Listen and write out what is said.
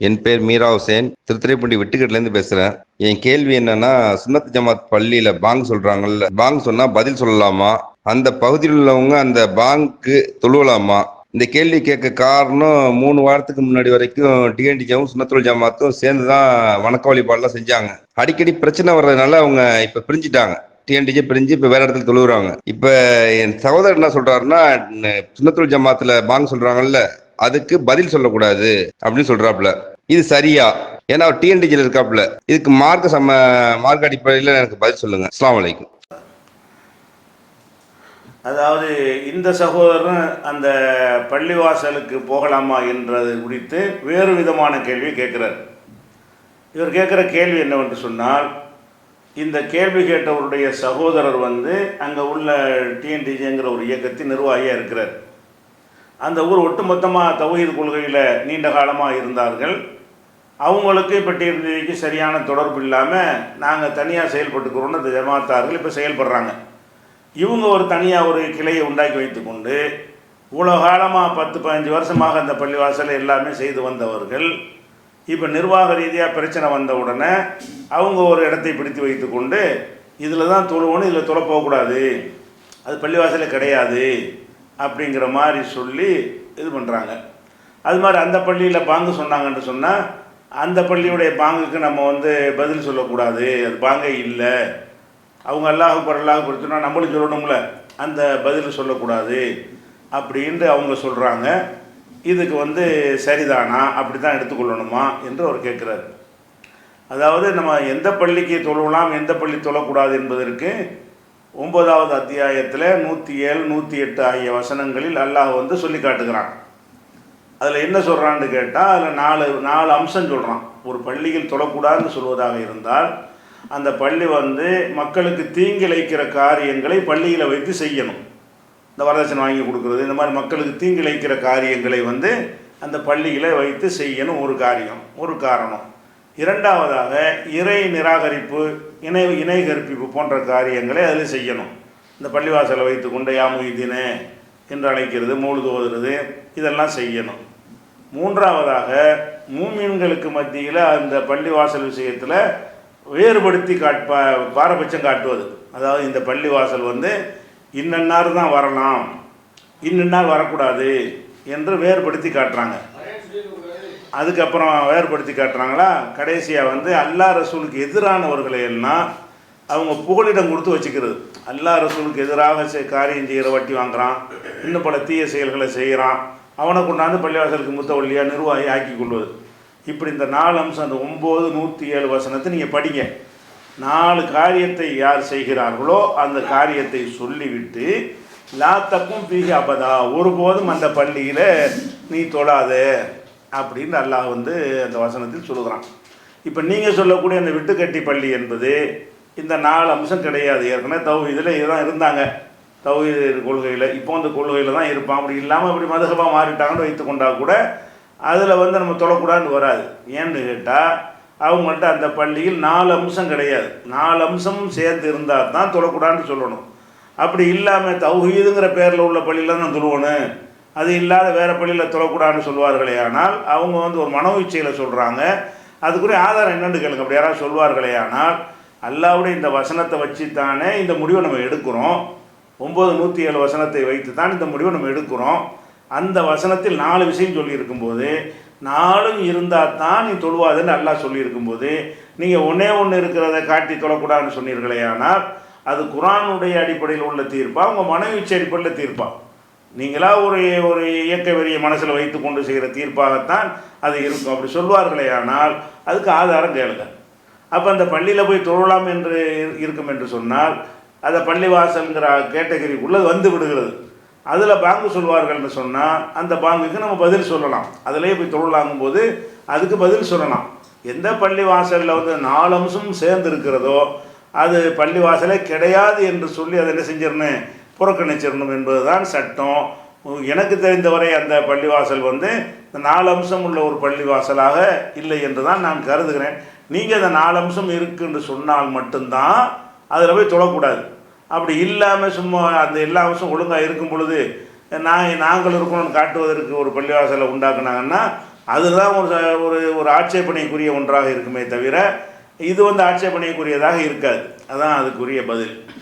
என் பேர் மீரா ஹுசேன், திருத்துறைப்பூண்டி வெட்டுக்கட்டிலேருந்து பேசுறேன். என் கேள்வி என்னன்னா, சுன்னத் ஜமாத் பள்ளியில பாங்க் சொல்றாங்கல்ல, பாங்க் சொன்னா பதில் சொல்லலாமா? அந்த பகுதியில் உள்ளவங்க அந்த பாங்க்கு தொழுவலாமா? இந்த கேள்வி கேட்க காரணம் 3 வாரத்துக்கு முன்னாடி வரைக்கும் டிஎன்டிஜாவும் சுன்னத்துல் ஜமாத்தும் சேர்ந்து தான் வணக்க வழிபாடுலாம் செஞ்சாங்க. அடிக்கடி பிரச்சனை வர்றதுனால அவங்க இப்ப பிரிஞ்சுட்டாங்க. டிஎன்டிஜே பிரிஞ்சு இப்ப வேற இடத்துல தொழுவுறாங்க. இப்ப என் சகோதரர் என்ன சொல்றாருன்னா, சுன்னத்துல் ஜமாத்துல பாங்க் சொல்றாங்கல்ல, அதுக்கு பதில் சொல்லக்கூடாது அப்படின்னு சொல்றாப்புல. இது சரியா? ஏன்னா அவர் டிஎன்டிஜில இருக்காப்புல. இதுக்கு மார்க்க அடிப்படையில் எனக்கு பதில் சொல்லுங்க. அஸ்ஸலாமு அலைக்கும். அதாவது இந்த சகோதரன் அந்த பள்ளிவாசலுக்கு போகலாமா என்றது குறித்து வேறு விதமான கேள்வியை கேட்குறார். இவர் கேட்குற கேள்வி என்னவென்று சொன்னால், இந்த கேள்வி கேட்டவருடைய சகோதரர் அங்கே உள்ள டிஎன்டிஜேங்கிற ஒரு இயக்கத்தின் நிர்வாகியாக இருக்கிறார். அந்த ஊர் ஒட்டுமொத்தமாக தௌஹீத் கொள்கையில் நீண்ட காலமாக இருந்தார்கள். அவங்களுக்கு இப்போ டிஎன்டிஜேக்கு சரியான தொடர்பு இல்லாமல் நாங்கள் தனியாக செயல்பட்டுக்கிறோன்னு அந்த ஜமாத்தார்கள் இப்போ செயல்படுறாங்க. இவங்க ஒரு தனியாக ஒரு கிளையை உண்டாக்கி வைத்துக்கொண்டு இவ்வளோ காலமாக 10-15 வருஷமாக அந்த பள்ளிவாசலை எல்லாமே செய்து வந்தவர்கள் இப்போ நிர்வாக ரீதியாக பிரச்சனை வந்த உடனே அவங்க ஒரு இடத்தை பிடித்து வைத்து கொண்டு இதில் தான் தொழுவோன்னு இதில் தொலை போகக்கூடாது, அது பள்ளிவாசலே கிடையாது அப்படிங்கிற மாதிரி சொல்லி இது பண்ணுறாங்க. அது மாதிரி அந்த பள்ளியில் பாங்கு சொன்னாங்கன்னு சொன்னால் அந்த பள்ளியுடைய பாங்குக்கு நம்ம பதில் சொல்லக்கூடாது, அது பாங்கே இல்லை, அவங்க அல்லாஹ் சொன்னால் நம்மளும் சொல்லணும்ல, அந்த பதில் சொல்லக்கூடாது அப்படின்ட்டு அவங்க சொல்கிறாங்க. இதுக்கு சரிதானா, அப்படி தான் எடுத்துக்கொள்ளணுமா என்று அவர் கேட்குறாரு. அதாவது நம்ம எந்த பள்ளிக்கு தொழலாம், எந்த பள்ளி தொழக்கூடாது என்பதற்கு 9வது அத்தியாயத்தில் 107, 108 ஆகிய வசனங்களில் அல்லாஹ் சொல்லி காட்டுகிறான். அதில் என்ன சொல்கிறான்னு கேட்டால், அதில் 4 அம்சம் சொல்கிறான். ஒரு பள்ளியில் தொழக்கூடாதுன்னு சொல்வதாக இருந்தால் அந்த பள்ளி மக்களுக்கு தீங்கிழைக்கிற காரியங்களை பள்ளியில் வைத்து செய்யணும். இந்த வரதட்சணை வாங்கி கொடுக்குறது, இந்த மாதிரி மக்களுக்கு தீங்கிழைக்கிற காரியங்களை அந்த பள்ளியில் வைத்து செய்யணும். ஒரு காரணம். இரண்டாவதாக இறை நிராகரிப்பு, இணை கற்பிப்பு போன்ற காரியங்களை அதில் செய்யணும். இந்த பள்ளிவாசலை வைத்து கொண்டு யாமுதீனே என்று அழைக்கிறது, மௌலிது ஓதுறது, இதெல்லாம் செய்யணும். மூன்றாவதாக மூமின்களுக்கு மத்தியில் அந்த பள்ளிவாசல் விஷயத்தில் வேறுபடுத்தி பாரபட்சம் காட்டுவது. அதாவது இந்த பள்ளிவாசல் இன்னன்னார் தான் வரலாம், இன்னன்னார் வரக்கூடாது என்று வேறுபடுத்தி காட்டுறாங்க. அதுக்கப்புறம் வேறுபடுத்தி காட்டுறாங்களா, கடைசியாக அல்லாஹ் ரசூலுக்கு எதிரானவர்களை எல்லாம் அவங்க புகலிடம் கொடுத்து வச்சுக்கிறது. அல்லாஹ் ரசூலுக்கு எதிராக காரியம் செய்கிற, வட்டி வாங்குகிறான், இன்னும் பல தீய செயல்களை செய்கிறான், அவனை கொண்டாந்து பள்ளிவாசலுக்கு முத்தவள்ளியாக நிர்வாகி ஆக்கி கொள்வது. இப்படி இந்த 4 அம்சம், அந்த 9, 107 வசனத்தை நீங்கள் படிங்க. 4 காரியத்தை யார் செய்கிறார்களோ அந்த காரியத்தை சொல்லிவிட்டு லாத்தக்கும் பீஹி அபதா, ஒருபோதும் அந்த பள்ளியில் நீ தொழாத அப்படின்னு அல்லாஹ் அந்த வசனத்தில் சொல்லுகிறான். இப்போ நீங்கள் சொல்லக்கூடிய அந்த விட்டுக்கட்டி பள்ளி என்பது இந்த 4 அம்சம் கிடையாது. ஏற்கனவே தௌஹீதில் இதுதான் இருந்தாங்க, தௌஹீத் கொள்கையில். இப்போ அந்த கொள்கையில் தான் இருப்பான். அப்படி இல்லாமல் இப்படி மதுஹபா மாறிட்டாங்கன்னு வைத்து கொண்டால் கூட அதில் நம்ம தொழக்கூடாதுன்னு வராது. ஏன்னு கேட்டால் அவங்கள்ட்ட அந்த பள்ளியில் 4 அம்சம் கிடையாது. 4 அம்சமும் சேர்ந்து இருந்தால் தான் தொழக்கூடாதுன்னு சொல்லணும். அப்படி இல்லாமல் தௌஹீதுங்கிற பேரில் உள்ள பள்ளியில் தான் தொழுவணும், அது இல்லாத வேறு பள்ளியில் தொழக்கூடாதுன்னு சொல்வார்களே ஆனால் அவங்க ஒரு மனோவிச்சையில் சொல்கிறாங்க. அதுக்குரிய ஆதாரம் என்னென்னு கேளுங்க. அப்படி யாராவது சொல்வார்களே ஆனால் அல்லாஹ்வுடைய இந்த வசனத்தை வச்சு தானே இந்த முடிவை நம்ம எடுக்கிறோம். 9, 107 வசனத்தை வைத்து தான் இந்த முடிவை நம்ம எடுக்கிறோம். அந்த வசனத்தில் 4 விஷயம் சொல்லியிருக்கும்போது 4ம் இருந்தால் தான் நீ தொழுவாதுன்னு அல்லாஹ் சொல்லியிருக்கும்போது நீங்கள் ஒன்று இருக்கிறத காட்டி தொழக்கூடாதுன்னு சொன்னீர்களே ஆனால் அது குர்ஆனுடைய அடிப்படையில் உள்ள தீர்ப்பா, உங்கள் மனவீழ்ச்சி அடிப்படையில் தீர்ப்பா? நீங்களா ஒரு இயக்க வெறிய மனசில் வைத்து கொண்டு செய்கிற தீர்ப்பாகத்தான் அது இருக்கும். அப்படி சொல்வார்களே ஆனால் அதுக்கு ஆதாரம் கேளுங்க. அப்போ அந்த பள்ளியில் போய் தொழலாம் என்று இருக்கும் என்று சொன்னால் அதை பள்ளிவாசல்ங்கிற கேட்டகரிக்குள்ளே விடுகிறது. அதில் பாங்கு சொல்வார்கள்னு சொன்னால் அந்த பாங்குக்கு நம்ம பதில் சொல்லலாம். அதிலே போய் தொழலாங்கும் போது அதுக்கு பதில் சொல்லலாம். எந்த பள்ளி வாசலில் 4 அம்சமும் சேர்ந்து இருக்கிறதோ அது பள்ளிவாசலே கிடையாது என்று சொல்லி அதை என்ன செஞ்சிடணும், புறக்கணிச்சிடணும் என்பது தான் சட்டம். எனக்கு தெரிந்தவரை அந்த பள்ளிவாசல் இந்த 4 அம்சம் உள்ள ஒரு பள்ளிவாசலாக இல்லை என்று தான் நான் கருதுகிறேன். நீங்கள் அந்த 4 அம்சம் இருக்குன்னு சொன்னால் மட்டும்தான் அதில் போய் தொழக்கூடாது. அப்படி இல்லாமல் சும்மா அந்த எல்லா அம்சம் ஒழுங்காக இருக்கும் பொழுது நாங்கள் இருக்கணும்னு காட்டுவதற்கு ஒரு பள்ளிவாசலை உண்டாக்குனாங்கன்னா அதுதான் ஒரு ஒரு ஆட்சேபனைக்குரிய ஒன்றாக இருக்குமே தவிர இது ஆட்சேபனைக்குரியதாக இருக்காது. அதான் அதுக்குரிய பதில்.